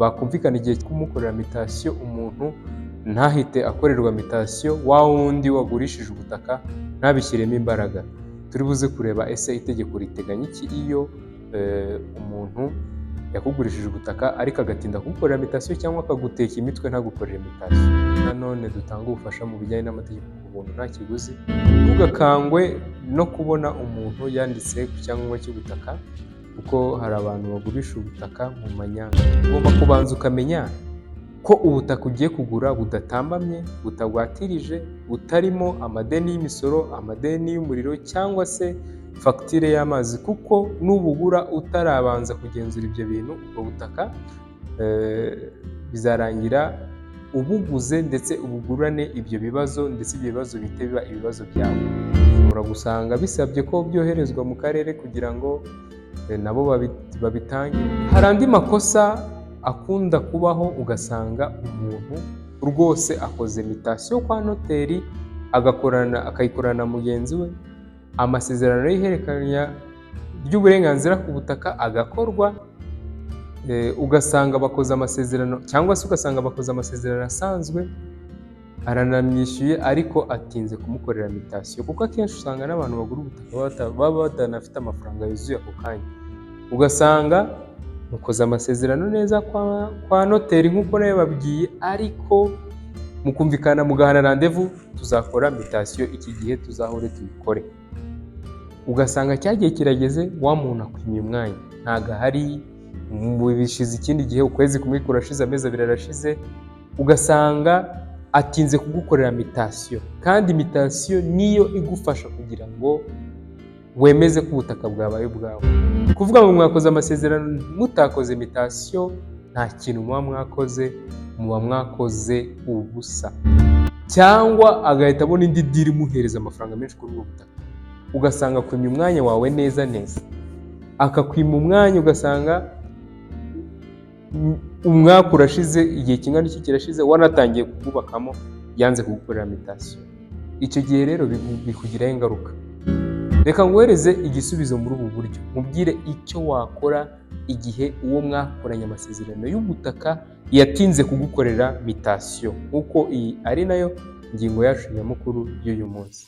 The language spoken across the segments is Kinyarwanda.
bakumvikana igihe cyo kumukorera mitasiyo umuntu ntahite akorerwa mitasiyo, wa wundi wagurishije ubutaka ntabishyiremo imbaraga. Turi buze kureba ese itegeko riteganya iki iyo umuntu yakugurishije ubutaka ariko agatinda kugukorera mitasiyo cyangwa akaguteka imitwe ntagukorere mitasiyo. Nanone dutanga ubufasha mu bijyanye n'amategeko ku buntu nta kiguzi. Ntugakangwe no kubona umuntu yanditse ku cyangombwa cy'ubutaka kuko hari abantu bagurisha ubutaka mu manyanga. Ugomba kubanza ukamenya ko ubutaka ugiye kugura budatambamye, butagwatirije, butarimo amadeni y'imisoro, amadeni y'umuriro cyangwa se fagitire y'amazi, kuko nubugura utarabanza kugenzura ibyo bintu, ubwo butaka bizarangira ubuguze ndetse ubugurane ibyo bibazo, ndetse ibyo bibazo bihite biba ibibazo byawe. Ushobora gusanga bisabye ko byoherezwa mu karere kugira ngo nabo babitange. Hari andi makosa akunda kubaho, ugasanga umuntu rwose akoze mitasiyo kwa noteri akayikorana na mugenzi we, amasezerano y'ihererekanya ry'uburenganzira ku butaka agakorwa, ugasanga bakoze amasezerano cyangwa se ugasanga bakoze amasezerano asanzwe, aranamwishyuye ariko atinze kumukorera mitasiyo, kuko akenshi usanga n'abantu bagura ubutaka baba batanafite amafaranga yuzuye ako kanya. Ugasanga mukoze amasezerano neza kwa noteri nk'uko nawe babwiye, ariko mukumvikana mugahana randevu, tuzakora mitasiyo iki gihe, tuzahure tubikore. Ugasanga cya gihe kirageze, wa muntu akwimye umwanya, ntago ahari, bishize ikindi gihe, ukwezi kumwe kurashize, amezi 2 arashize, ugasanga atinze kugukorera mitasiyo. Kandi mitasiyo niyo igufasha kugira ngo wemeze ko ubutaka bwabaye ubwawe. Kuvuga ngo mwakoze amasezerano mutakoze mitasiyo, nta kintu muba mwakoze, muba mwakoze ubusa. Cyangwa agahita abona indi diri imuhereza amafaranga menshi kuri ubwo butaka, ugasanga akwimye umwanya wawe neza, akakwima umwanya, ugasanga umwaka urashize, igihe kingana iki kirashize, wanatangiye kububakamo, yanze kugukorera mitasiyo. Icyo gihe rero bikugiraho ingaruka. Reka nguhereze igisubizo muri ubu buryo, mubwire icyo wakora igihe uwo mwakoranye amasezerano y'ubutaka yatinze kugukorera mitasiyo, nk'uko iyi ari nayo ngingo yacu nyamukuru y'uyu munsi.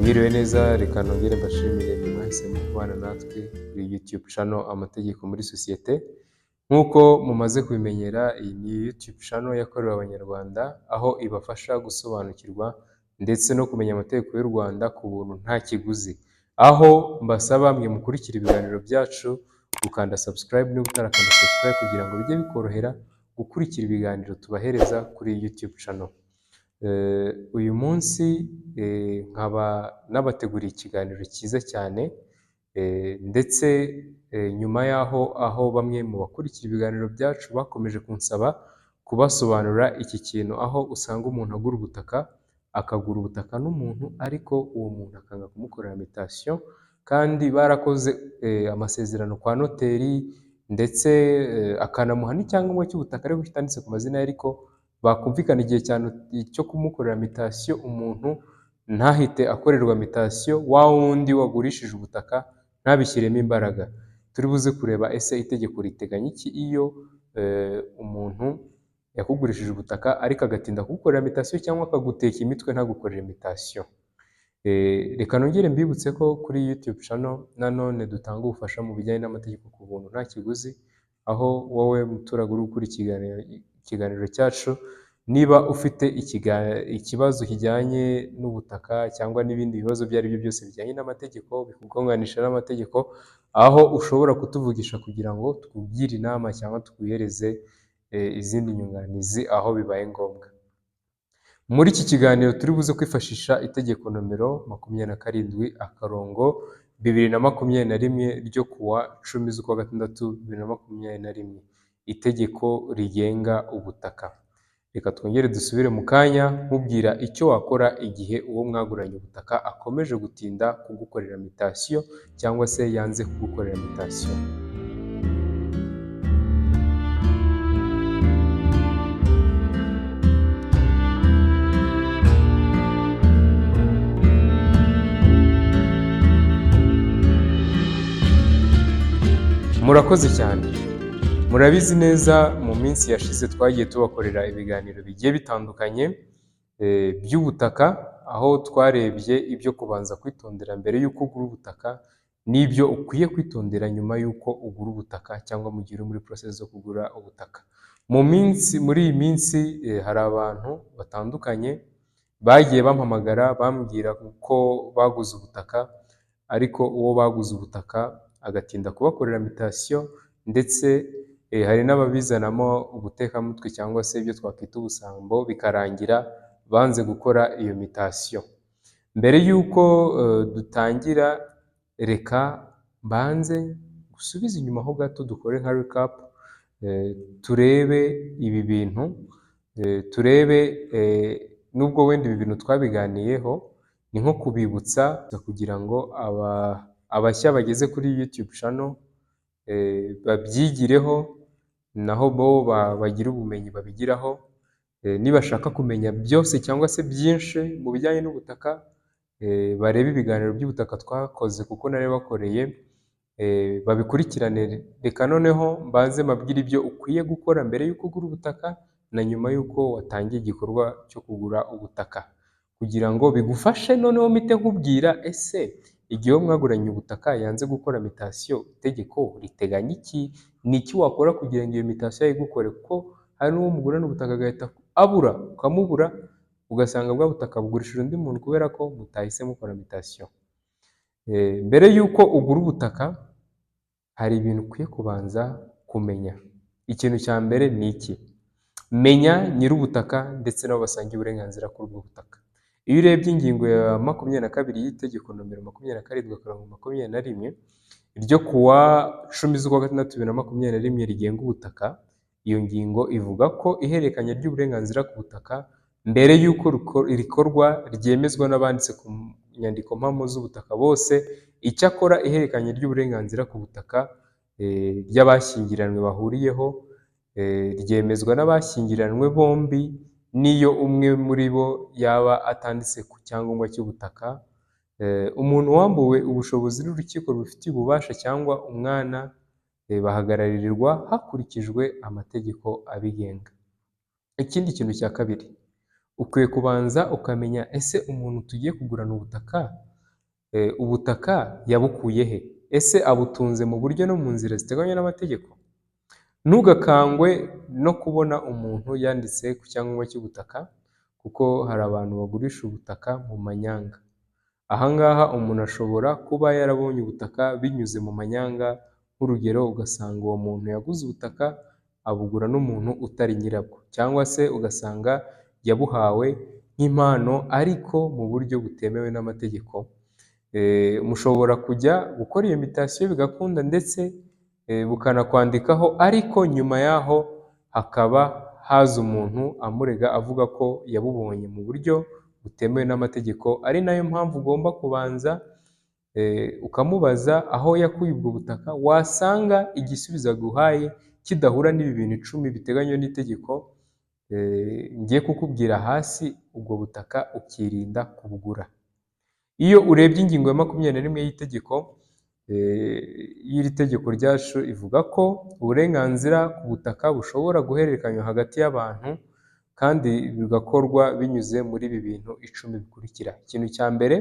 Mwiriwe neza, reka nongere mbashimire mwahisemo kubana natwe kuri YouTube channel Amategeko muri Sosiyete. Nk'uko mumaze kubimenyera, iyi ni YouTube channel yakorewe Abanyarwanda, aho ibafasha gusobanukirwa ndetse no kumenya amategeko y'u Rwanda ku buntu nta kiguzi. Aho mbasaba mwe mukurikira ibiganiro byacu gukanda subscribe niba utarakanda subscribe, kugira ngo bijye bikorohera gukurikira ibiganiro tubahereza kuri YouTube channel. Uyu munsi nkaba nabateguriye ikiganiro cyiza cyane, ndetse nyuma aho bamwe mu bakurikira ibiganiro byacu bakomeje kunsaba kubasobanurira iki kintu, aho usanga umuntu akagura ubutaka n'umuntu, ariko uwo muntu akanga kumukorera mitasiyo, kandi barakoze amasezerano kwa noteri, ndetse akanamuha n'icyangombwa cy'ubutaka ariko kitanditse ku mazina ye, ariko bakumvikana igihe cyo kumukorera mitasiyo umuntu ntahite akorerwa mitasiyo, wa wundi wagurishije ubutaka ntabishyiremo imbaraga. Turi buze kureba ese itegeko riteganya iki iyo umuntu yakugurishije ubutaka ariko agatinda kugukorera mitasiyo cyangwa akaguteka imitwe ntagukorere mitasiyo. Reka nongere mbibutse ko kuri YouTube channel nanone dutanga ubufasha mu bijyanye n'amategeko ku buntu nta kiguzi, aho wowe muturage uri gukurikira ikiganiro cyacu, niba ufite ikibazo kijyanye n'ubutaka cyangwa n'ibindi bibazo ibyo ari byo byose bijyanye n'amategeko, bikugonganisha n'amategeko, aho ushobora kutuvugisha kugira ngo tukugire inama cyangwa tuguhereze izindi nyunganizi aho bibaye ngombwa. Muri iki kiganiro turi buze kwifashisha itegeko nomero 27/2021 ryo kuwa 10/6/2021, itegeko rigenga ubutaka. Reka twongere dusubire mu kanya nkubwira icyo wakora igihe uwo mwaguranye ubutaka akomeje gutinda kugukorera mitasiyo cyangwa se yanze kugukorera mitasiyo. Murakoze cyane. Murabizi neza mu minsi yashize twagiye tubakorera ibiganiro bigiye bitandukanye by'ubutaka, aho twarebye ibyo kubanza kwitondera mbere y'uko ugura ubutaka n'ibyo ukwiye kwitondera nyuma y'uko ugura ubutaka cyangwa mu gihe uri muri process zo kugura ubutaka. Muri iyi minsi hari abantu batandukanye bagiye bampamagara bambwira ko baguze ubutaka, ariko uwo baguze ubutaka agatinda kubakorera mutation, ndetse hari n'ababizanamo ubutekamutwe cyangwa se ibyo twakwita ubusambo, bikarangira banze gukora iyo mutation. Mbere y'uko dutangira, reka mbanze gusubiza inyuma ho gato, dukore nka recap, turebe ibi bintu, turebe nubwo wenda ibi bintu twabiganiyeho, ni nko kubibutsa kugira ngo abashya bageze kuri YouTube channel babyigireho, naho bo bagira ubumenyi babigiraho. Nibashaka kumenya byose cyangwa se byinshi mu bijyanye n'ubutaka, barebe ibiganiro by'ubutaka twakoze kuko nari bakoreye, babikurikirane. Reka noneho mbanze mabwire ibyo ukwiye gukora mbere y'uko ugura ubutaka na nyuma y'uko watangiye igikorwa cyo kugura ubutaka, kugira ngo bigufashe. Noneho mpite nkubwira, ese igihe mwaguranye ubutaka yanze gukora mutation, itegeko riteganya iki? Ni iki wakora kugira ngo iyo mutation ayigukore? Kuko hari n'uwo mugurana ubutaka agahita abura, ukamubura, ugasanga bwa butaka bugurishije undi muntu kubera ko mutahise mukora mutation. Mbere y'uko ugura ubutaka hari ibintu ukwiye kubanza kumenya. Ikintu cya mbere ni iki? Menya nyir'ubutaka ndetse n'abo basangiye uburenganzira kuri ubwo butaka. Iyo urebye ingingo ya 22 y'itegeko nomero 27/2021 ryo kuwa 10/6/2021 rigenga ubutaka, iyo ngingo ivuga ko ihererekanya ry'uburenganzira ku butaka mbere y'uko rikorwa ryemezwa n'abanditse ku nyandiko mpamo z'ubutaka bose. Icyakora ihererekanya ry'uburenganzira ku butaka ry'abashyingiranywe bahuriyeho ryemezwa n'abashyingiranywe bombi, n'iyo umwe muri bo yaba atanditse ku cyangombwa cy'ubutaka, umuntu wambuwe ubushobozi n'urukiko rubifitiye ububasha cyangwa umwana bahagararirirwa hakurikijwe amategeko abigenga. Ikindi kintu cya kabiri, ukwiye kubanza ukamenya, ese umuntu tugiye kugurana ubutaka, ubutaka yabukuye he? Ese abutunze mu buryo no mu nzira ziteganywa n'amategeko? Ntugakangwe no kubona umuntu yanditse ku cyangombwa cy'ubutaka, kuko hari abantu bagurisha ubutaka mu manyanga. Ahangaha umuntu ashobora kuba yarabonye ubutaka binyuze mu manyanga. Nk'urugero, ugasanga uwo muntu yaguze ubutaka abugura n'umuntu utari nyirabwo, cyangwa se ugasanga yabuhawe nk'impano ariko mu buryo butemewe n'amategeko. Mushobora kujya gukora iyo mutation bigakunda, ndetse bukanakwandikaho, ariko nyuma yaho hakaba haza umuntu amurega avuga ko yabubonye mu buryo butemewe n'amategeko. Ari nayo mpamvu ugomba kubanza ukamubaza aho yakuye ubwo butaka. Wasanga igisubizo aguhaye kidahura n'ibi bintu 10 biteganywa n'itegeko ngiye kukubwira hasi, ubwo butaka ukirinda kubugura. Iyo urebye ingingo ya 21 y'itegeko, y'iri tegeko ryacu, ivuga ko uburenganzira ku butaka bushobora guhererekanywa hagati y'abantu, kandi bigakorwa binyuze muri ibi bintu 10 bikurikira. Ikintu cya mbere,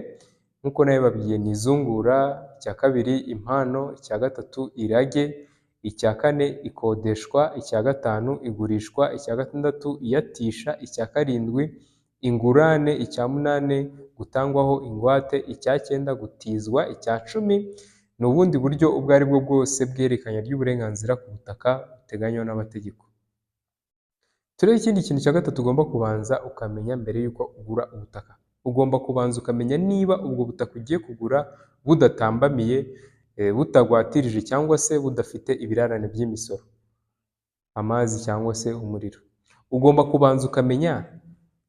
nk'uko nawe babwiye, ni izungura. Icya kabiri, impano. Icya gatatu, irage. Icya kane, ikodeshwa. Icya gatanu, igurishwa. Icya gatandatu, iyatisha. Icya karindwi, ingurane. Icya munane, gutangwaho ingwate. Icya cyenda, gutizwa. Icya cumi, ni ubundi buryo ubwo ari bwo bwose bwerekanya ry'uburenganzira ku butaka buteganywa n'amategeko. Turebe ikindi kintu cya gatatu ugomba kubanza ukamenya mbere y'uko ugura ubutaka. Ugomba kubanza ukamenya niba ubwo butaka ugiye kugura budatambamiye, butagwatirije, cyangwa se budafite ibirarane by'imisoro, amazi cyangwa se umuriro. Ugomba kubanza ukamenya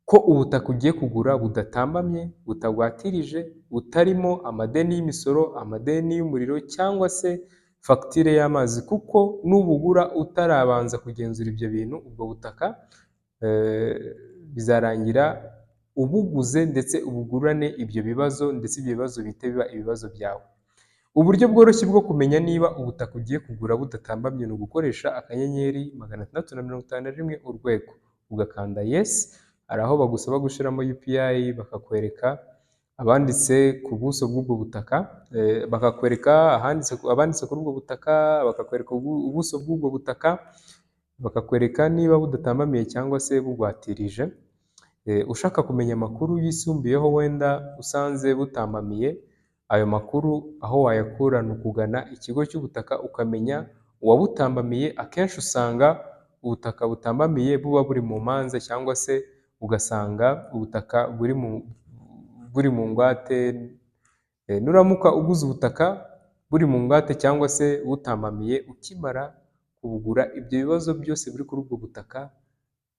ko ubutaka ugiye kugura budatambamye, butagwatirije, butarimo amadeni y'imisoro, amadeni y'umuriro, cyangwa se fagitire y'amazi, kuko nubugura utarabanza kugenzura ibyo bintu, ubwo butaka bizarangira ubuguze ndetse ubugurane ibyo bibazo, ndetse ibyo bibazo bihite biba ibibazo byawe. Uburyo bworoshye bwo kumenya niba ubutaka ugiye kugura budatambamye ni ugukoresha akanyenyeri 651 urwego, ugakanda yes, hari aho bagusaba gushyiramo UPI bakakwereka abanditse ku buso bw'ubwo butaka, bakakwereka abanditse kuri ubwo butaka, bakakwereka ubuso bw'ubwo butaka, bakakwereka niba budatambamiye cyangwa se bugwatirije. Ushaka kumenya amakuru yisumbuyeho wenda usanze butambamiye, ayo makuru aho wayakura ni ukugana ikigo cy'ubutaka ukamenya uwabutambamiye. Akenshi usanga ubutaka butambamiye buba buri mu manza cyangwa se ugasanga ubutaka buri mu ngwate. Nuramuka uguze ubutaka buri mu ngwate cyangwa se butambamiye, ukimara kubugura ibyo bibazo byose biri kuri ubwo butaka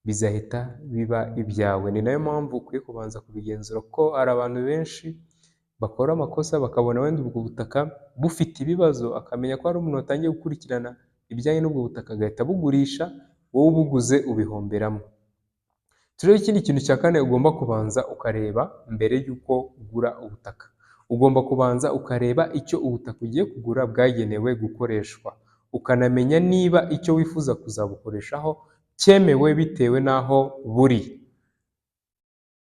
bizahita biba ibyawe. Ni nayo mpamvu ukwiye kubanza kubigenzura, ko hari abantu benshi bakora amakosa bakabona wenda ubwo butaka bufite ibibazo, akamenya ko hari umuntu watangiye gukurikirana ibijyanye n'ubwo butaka agahita bugurisha, wowe ubuguze ubihomberamo. Turebe ikindi kintu cya kane ugomba kubanza ukareba mbere y'uko ugura ubutaka. Ugomba kubanza ukareba icyo ubutaka ugiye kugura bwagenewe gukoreshwa, ukanamenya niba icyo wifuza kuzabukoreshaho cyemewe bitewe n'aho buri.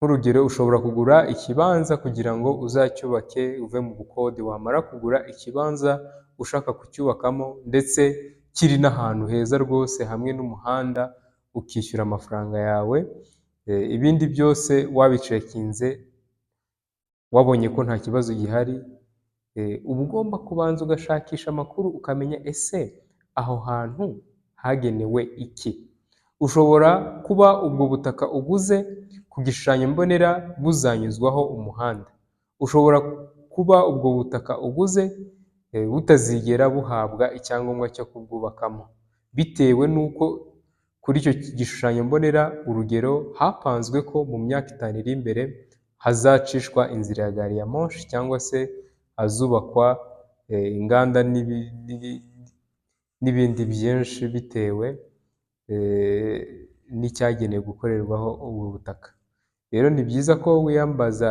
Nk'urugero, ushobora kugura ikibanza kugira ngo uzacyubake uve mu bukode, wamara kugura ikibanza ushaka kucyubakamo ndetse kiri n'ahantu heza rwose hamwe n'umuhanda, ukishyura amafaranga yawe, ibindi byose wabicekinze wabonye ko nta kibazo gihari, uba ugomba kubanza ugashakisha amakuru ukamenya ese aho hantu hagenewe iki. Ushobora kuba ubwo butaka uguze ku gishushanyo mbonera buzanyuzwaho umuhanda, ushobora kuba ubwo butaka uguze butazigera buhabwa icyangombwa cyo kubwubakamo, bitewe n'uko kuri icyo gishushanyo mbonera, urugero, hapanzwe ko mu myaka 5 iri imbere hazacishwa inzira ya gari ya moshi cyangwa se hazubakwa inganda n'ibindi byinshi bitewe n'icyagenewe gukorerwaho ubu butaka. Rero ni byiza ko wiyambaza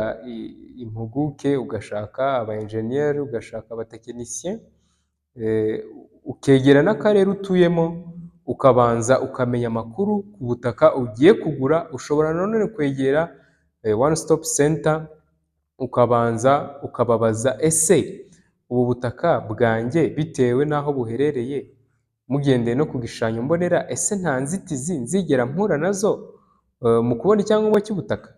impuguke, ugashaka aba enjeniyeri, ugashaka abatekinisiye, ukegera n'akarere utuyemo, ukabanza ukamenya amakuru ku butaka ugiye kugura. Ushobora nanone kwegera one stop center ukabanza ukababaza ese ubu butaka bwanjye bitewe n'aho buherereye, mugendeye no ku gishushanyo mbonera, ese nta nzitizi nzigera mpura nazo mu kubona icyangombwa cy'ubutaka?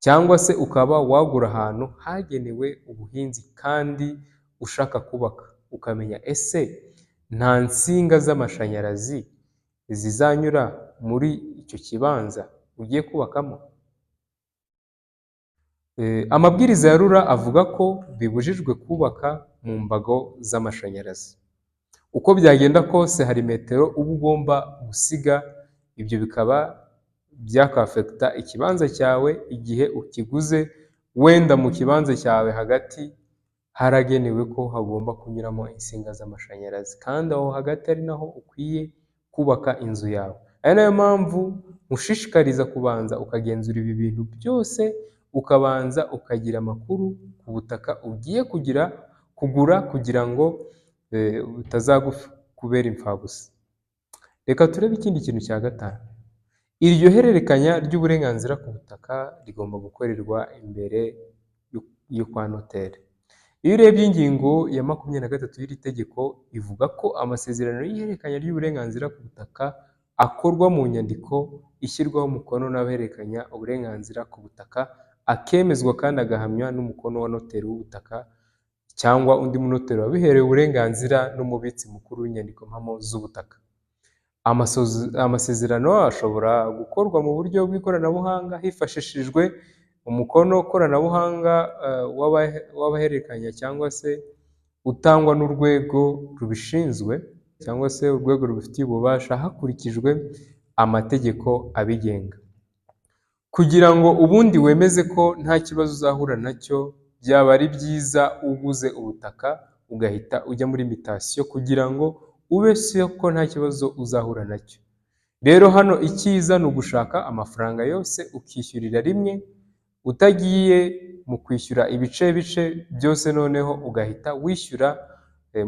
Cyangwa se ukaba wagura ahantu hagenewe ubuhinzi kandi ushaka kubaka, ukamenya ese nta nsinga z'amashanyarazi zizanyura muri icyo kibanza ugiye kubakamo. Amabwiriza ya RURA avuga ko bibujijwe kubaka mu mbago z'amashanyarazi. Uko byagenda kose hari metero uba ugomba gusiga, ibyo bikaba byakafekita ikibanza cyawe igihe ukiguze. Wenda mu kibanza cyawe hagati haragenewe ko hagomba kunyuramo insinga z'amashanyarazi, kandi aho hagati ari naho ukwiye kubaka inzu yawe. Ari nayo mpamvu nkushishikariza kubanza ukagenzura ibi bintu byose, ukabanza ukagira amakuru ku butaka ugiye kugura kugira ngo bitazakubera imfabusa. Reka turebe ikindi kintu cya gatanu. Iryo hererekanya ry'uburenganzira ku butaka rigomba gukorerwa imbere yo kwa noteri. Iyo urebye ingingo ya 23 y'iri tegeko, ivuga ko amasezerano y'ihererekanya ry'uburenganzira ku butaka akorwa mu nyandiko ishyirwaho umukono n'abahererekanya uburenganzira ku butaka, akemezwa kandi agahamywa n'umukono wa noteri w'ubutaka cyangwa undi munoteri wabiherewe uburenganzira n'umubitsi mukuru w'inyandiko mpamo z'ubutaka. Amasezerano ashobora gukorwa mu buryo bw'ikoranabuhanga hifashishijwe umukono koranabuhanga w'abahererekanya cyangwa se utangwa n'urwego rubishinzwe cyangwa se urwego rubifitiye ububasha hakurikijwe amategeko abigenga. Kugira ngo ubundi wemeze ko nta kibazo uzahura nacyo, byaba ari byiza uguze ubutaka ugahita ujya muri mitasiyo kugira ngo ube sure ko nta kibazo uzahura nacyo. Rero hano icyiza ni ugushaka amafaranga yose ukishyurira rimwe, utagiye mu kwishyura ibice bice byose, noneho ugahita wishyura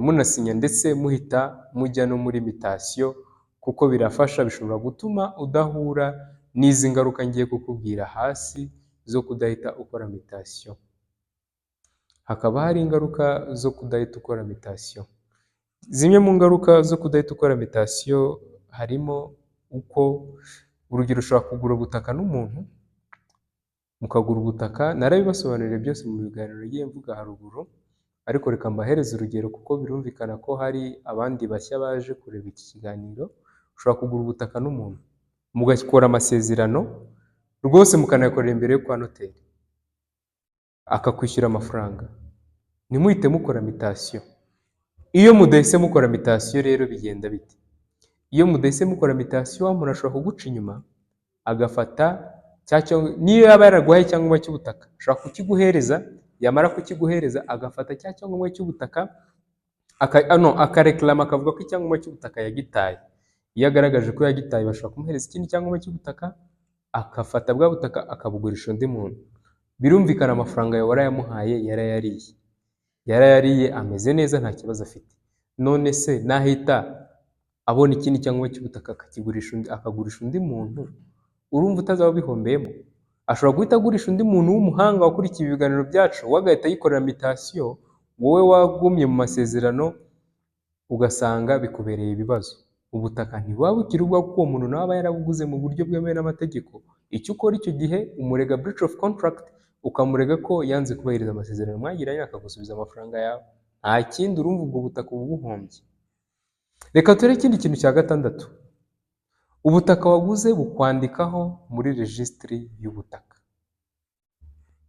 munasinya ndetse muhita mujya no muri mitasiyo, kuko birafasha, bishobora gutuma udahura n'izi ngaruka ngiye kukubwira hasi zo kudahita ukora mitasiyo. Hakaba hari ingaruka zo kudahita ukora mitasiyo. Zimwe mu ngaruka zo kudahita ukora mitasiyo harimo uko urugero ushobora kugura ubutaka n'umuntu, mukagura ubutaka, narabibasobanuriye byose mu biganiro nagiye mvuga haruguru, ariko reka mbahereze urugero kuko birumvikana ko hari abandi bashya baje kureba iki kiganiro. Ushobora kugura ubutaka n'umuntu, mugakora amasezerano rwose, mukanayakorera imbere yo kwa noteri, akakwishyura amafaranga, ntimuhite mukora mitasiyo. Iyo mudahise mukora mitasiyo rero bigenda bite? Iyo mudahise mukora mitasiyo, wa muntu ashobora kuguca inyuma agafata niyo yaba yaraguhaye icyangombwa cy'ubutaka, ashobora kukiguhereza, yamara kukiguhereza agafata cya cyangombwa cy'ubutaka akareklama, akavuga ko icyangombwa cy'ubutaka yagitaye. Iyo agaragaje ko yagitaye, bashobora kumuhereza ikindi cyangombwa cy'ubutaka, akafata bwa butaka akabugurisha undi muntu. Birumvikana amafaranga yawe warayamuhaye yarayariye, ameze neza, nta kibazo afite. None se nahita abona ikindi cyangombwa cy'ubutaka akagurisha undi muntu, urumva utazaba bihombeyemo? Ashobora guhita agurisha undi muntu w'umuhanga wakurikiye ibiganiro byacu, we agahita yikorera mitasiyo, wowe wagumye mu masezerano ugasanga bikubereye ibibazo. Ubutaka ntibuba bukiri ubwawe kuko uwo muntu nawe aba yarabuguze mu buryo bwemewe n'amategeko. Icyo ukora icyo gihe umurega breach of contract, ukamurega ko yanze kubahiriza amasezerano mwagiranye, akagusubiza amafaranga yawe. Nta kindi, urumva ubwo butaka uba ubuhombye. Reka turebe ikindi kintu cya gatandatu. Ubutaka waguze bukwandikaho muri registry y'ubutaka.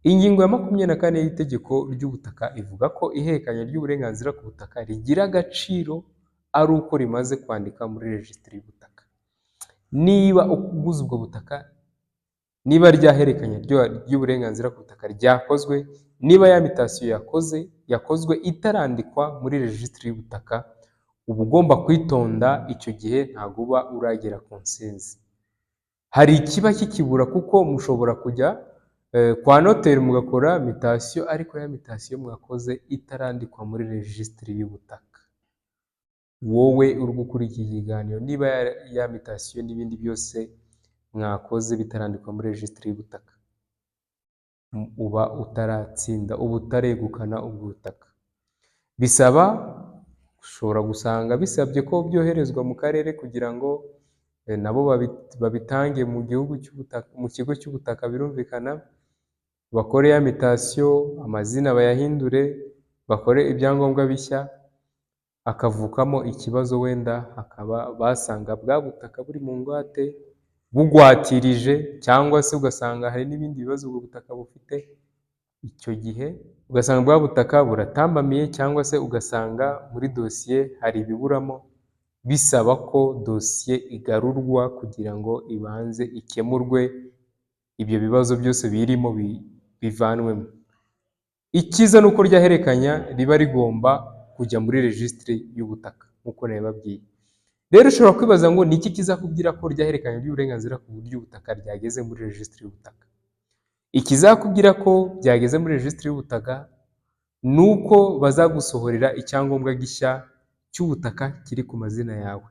Ingingo ya 24 y'itegeko ry'ubutaka ivuga ko ihererekanya ry'uburenganzira ku butaka rigira agaciro ari uko rimaze kwandika muri registry y'ubutaka. Niba uguze ubwo butaka, niba ryahererekanya ry'uburenganzira ku butaka ryakozwe, niba ya mitasiyo yakozwe itarandikwa muri registry y'ubutaka, uba ugomba kwitonda. Icyo gihe ntabwo uba uragera ku ntsinzi. Hari ikiba kikibura kuko mushobora kujya kwa noteri mugakora mitasiyo, ariko ya mitasiyo mwakoze itarandikwa muri registry y'ubutaka. Wowe uri gukora iki kiganiro, niba ya mitasiyo n'ibindi byose mwakoze bitarandikwa muri registry y'ubutaka, uba utaratsinda, uba utaregukana ubwo butaka. Ushobora gusanga bisabye ko byoherezwa mu karere kugira ngo nabo babitange mu gihugu cy'ubutaka, mu kigo cy'ubutaka. Birumvikana bakore ya mitasiyo, amazina bayahindure, bakore ibyangombwa bishya, akavukamo ikibazo, wenda hakaba basanga bwa butaka buri mu ngwate bugwatirije, cyangwa se ugasanga hari n'ibindi bibazo ubwo butaka bufite. Icyo gihe ugasanga bwa butaka buratambamiye, cyangwa se ugasanga muri dosiye hari ibiburamo, bisaba ko dosiye igarurwa kugira ngo ibanze ikemurwe, ibyo bibazo byose birimo bivanwemo. Icyiza ni uko ryahererekanya riba rigomba kujya muri registry y'ubutaka nk'uko nabibabwiye. Rero ushobora kwibaza ngo ni iki kizakubwira ko ryahererekanya ry'uburenganzira ku by'ubutaka ryageze muri registry y'ubutaka? Ikizakubwira ko byageze muri registry y'ubutaka ni uko bazagusohorera icyangombwa gishya cy'ubutaka kiri ku mazina yawe,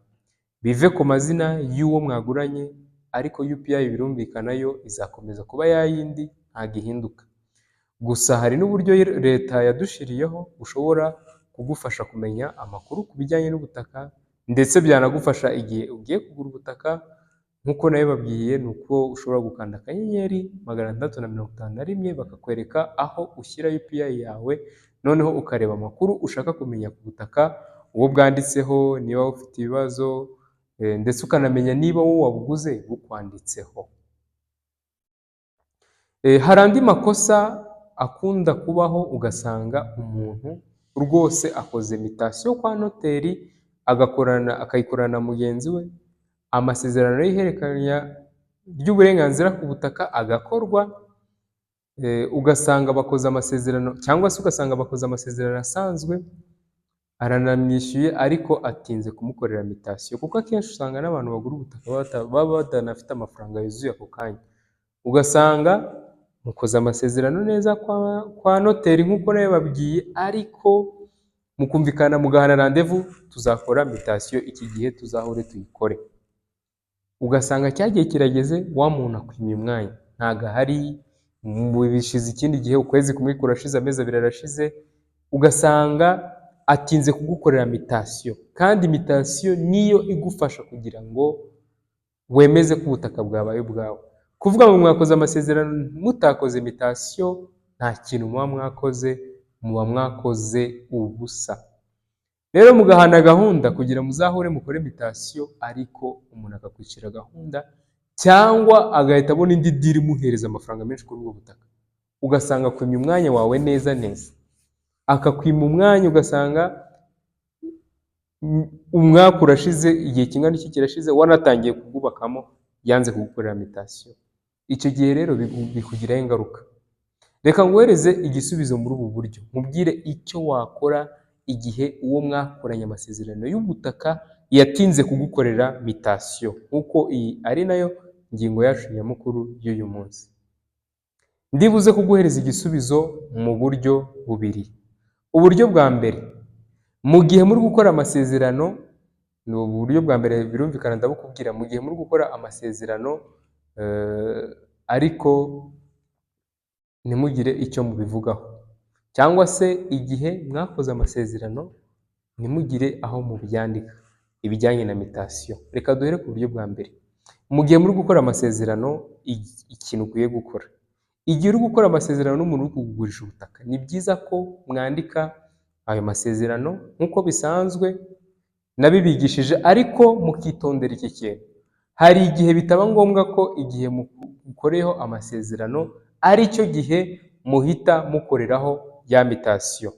bive ku mazina y'uwo mwaguranye, ariko UPI birumvikana yo izakomeza kuba yayindi, ntabwo ihinduka. Gusa hari n'uburyo leta yadushiriyeho bushobora kugufasha kumenya amakuru ku bijyanye n'ubutaka, ndetse byanagufasha igihe ugiye kugura ubutaka. Nk'uko nabibabwiye, ni uko ushobora gukanda akanyenyeri 651 bakakwereka aho ushyira UPI yawe, noneho ukareba amakuru ushaka kumenya ku butaka, uwo bwanditseho, niba ufite ibibazo, ndetse ukanamenya niba wowe wabuguze bukwanditseho. Hari andi makosa akunda kubaho, ugasanga umuntu rwose akoze mitasiyo kwa noteri, akayikorana na mugenzi we, amasezerano y'ihererekanya ry'uburenganzira ku butaka agakorwa, ugasanga bakoze amasezerano, cyangwa se ugasanga bakoze amasezerano asanzwe, aranamwishyuye ariko atinze kumukorera mitasiyo, kuko akenshi usanga n'abantu bagura ubutaka baba batanafite amafaranga yuzuye ako kanya. Ugasanga mukoze amasezerano neza kwa noteri nk'uko nabibabwiye, ariko mukumvikana mugahana randevu, tuzakora mitasiyo iki gihe tuzahure tuyikore. Ugasanga cya gihe kirageze, wa muntu akwimye umwanya, ntago ahari, bishize ikindi gihe, ukwezi kumwe kurashize, amezi 2 arashize, ugasanga atinze kugukorera mitasiyo. Kandi mitasiyo niyo igufasha kugira ngo wemeze ko ubutaka bwabaye ubwawe. Kuvuga ngo mwakoze amasezerano mutakoze mitasiyo, nta kintu muba mwakoze, muba mwakoze ubusa. Rero mugahana gahunda kugira muzahure mukore mitasiyo, ariko umuntu akakwicira gahunda cyangwa agahita abona indi diri imuhereza amafaranga menshi kuri ubwo butaka. Ugasanga akwimye umwanya wawe neza neza. Akakwima umwanya, ugasanga umwaka urashize, igihe kingana iki kirashize, wanatangiye kubwubakamo, yanze kugukorera mitasiyo. Icyo gihe rero bikugiraho ingaruka. Reka nguhereze igisubizo muri ubu buryo, nkubwire icyo wakora igihe uwo mwakoranye amasezerano y'ubutaka yatinze kugukorera mitasiyo, nk'uko iyi ari nayo ngingo yacu nyamukuru y'uyu munsi. Ndibuze kuguhereza igisubizo mu buryo bubiri. Uburyo bwa mbere, mu gihe muri gukora amasezerano, ni uburyo bwa mbere birumvikana ndabukubwira, mu gihe muri gukora amasezerano ariko ntimugire icyo mubivugaho, cyangwa se igihe mwakoze amasezerano ntimugire aho mubyandika ibijyanye na mitasiyo. Reka duhere ku buryo bwa mbere. Mu gihe muri gukora amasezerano, ikintu ukwiye gukora, igihe uri gukora amasezerano n'umuntu uri kugurisha ubutaka, ni byiza ko mwandika ayo masezerano nk'uko bisanzwe nabibigishije, ariko mukitondera iki kintu. Hari igihe bitaba ngombwa ko igihe mukoreyeho amasezerano ari cyo gihe muhita mukoreraho ya mitasiyo.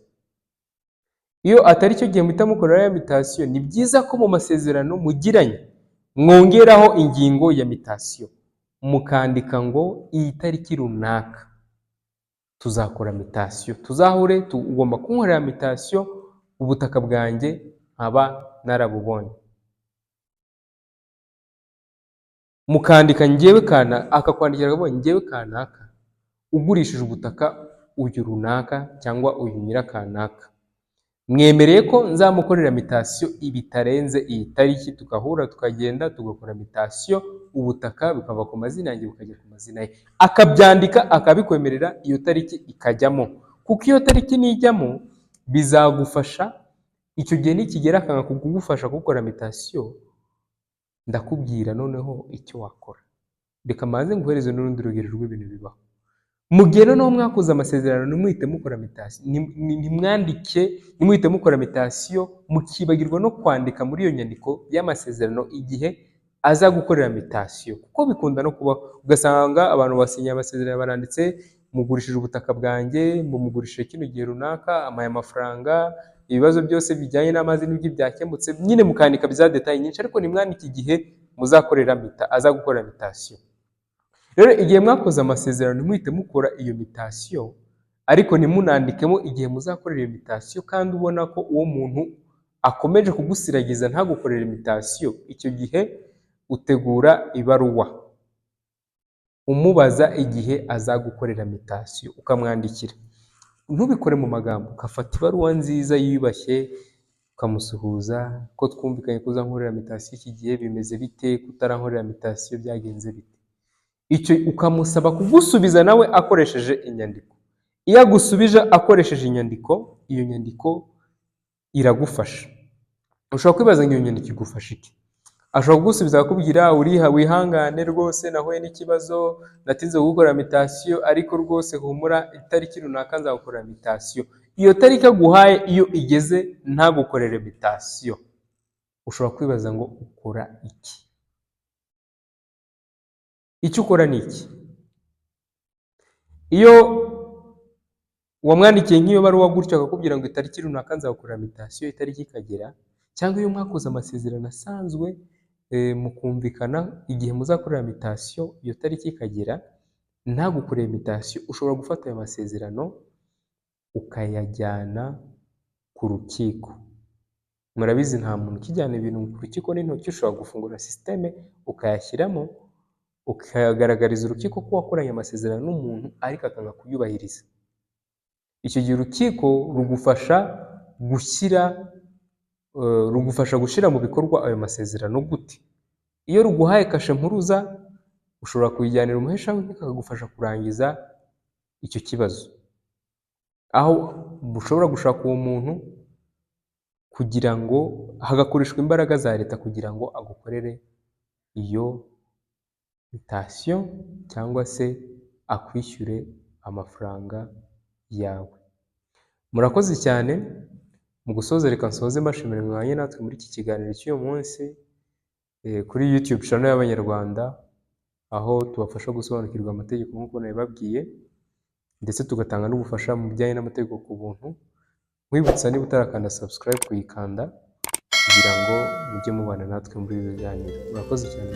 Iyo atari cyo gihe muhita mukoreraho ya mitasiyo, ni byiza ko mu masezerano mugiranye mwongeraho ingingo ya mitasiyo, mukandika ngo iyi tariki runaka tuzakora mitasiyo, tuzahure, ugomba kunkorera mitasiyo, ubutaka bwanjye nkaba narabubonye. Mukandika njyewe kana, akakwandikira ngo njyewe kanaka ugurishije ubutaka uyu runaka cyangwa uyu nyirakanaka, mwemereye ko nzamukorera mitasiyo ibitarenze iyi tariki, tukahura tukagenda tugakora mitasiyo, ubutaka bukava ku mazina yanjye bukajya ku mazina ye. Akabyandika akabikwemerera, iyo tariki ikajyamo, kuko iyo tariki nijyamo bizagufasha. Icyo gihe nikigera akanga kugufasha gukora mitasiyo, ndakubwira noneho icyo wakora. Reka maze nguhereze n'urundi rugero rw'ibintu bibaho. Mu gihe noneho mwakoze amasezerano ntimuhite mukora mitasiyo, ntimuhite mukora mitasiyo, mukibagirwa no kwandika muri iyo nyandiko y'amasezerano igihe aza gukorera mitasiyo, kuko bikunda no kubaho. Ugasanga abantu basinye amasezerano baranditse, mugurishije ubutaka bwanjye, mumugurishije kino gihe runaka, amaye amafaranga, ibibazo byose bijyanye n'amazi n'ibyo byakemutse, nyine mukandika bya detail nyinshi, ariko nimwandike igihe muzakorera aza gukorera mitasiyo. Rero igihe mwakoze amasezerano ntimuhite mukora iyo mitasiyo, ariko ntimunandikemo igihe muzakorera iyo mitasiyo, kandi ubona ko uwo muntu akomeje kugusiragiza ntagukorere mitasiyo. Icyo gihe utegura ibaruwa umubaza igihe azagukorera mitasiyo, ukamwandikira. Ntubikore mu magambo, ukafata ibaruwa nziza yiyubashye ukamusuhuza, ko twumvikanye ko uzankorera mitasiyo iki gihe, bimeze bite, kutarankorera mitasiyo byagenze bite. Icyo ukamusaba kugusubiza nawe akoresheje inyandiko. Iyo agusubije akoresheje inyandiko, iyo nyandiko iragufasha. Ushobora kwibaza ngo iyo nyandiko igufasha iki? Ashobora kugusubiza akakubwira, uriha wihangane rwose, nahuye n'ikibazo, natinze gukora mitasiyo, ariko rwose humura, itariki runaka nzagukora mitasiyo. Iyo tariki aguhaye iyo igeze ntagukorere mitasiyo, ushobora kwibaza ngo ukora iki? Icyo ukora ni iki? Iyo wamwandikiye nk'iyo baruwa gutyo akakubwira ngo itariki runaka nzagukorera mitasiyo, itariki ikagera, cyangwa iyo mwakoze amasezerano asanzwe mukumvikana igihe muzakorera mitasiyo, iyo tariki ikagera ntagukoreye mitasiyo, ushobora gufata ayo masezerano ukayajyana ku rukiko. Murabizi nta muntu ukijyana ibintu ku rukiko n'intoki, ushobora gufungura sisiteme ukayashyiramo, ukagaragariza urukiko ko wakoranye amasezerano n'umuntu ariko akanga kuyubahiriza. Icyo gihe urukiko rugufasha gushyira mu bikorwa ayo masezerano gute? Iyo ruguhaye kashe mpuruza ushobora kuyijyanira umuhesha w'inkiko akagufasha kurangiza icyo kibazo, aho ushobora gushaka uwo muntu kugira ngo hagakoreshwa imbaraga za leta kugira ngo agukorere iyo mutation cyangwa se akwishyure amafaranga yawe. Murakoze cyane. Mu gusoza reka nsoze mbashimira mwanya natwe muri iki kiganiro cy'uyu munsi kuri YouTube channel y'Abanyarwanda, aho tubafasha gusobanukirwa amategeko nk'uko nabibabwiye ndetse tugatanga n'ubufasha mu bijyanye n'amategeko ku buntu. Mwibutsa niba utarakanda subscribe kuyikanda kugira ngo mujye mubana natwe muri ibi biganiro. Murakoze cyane.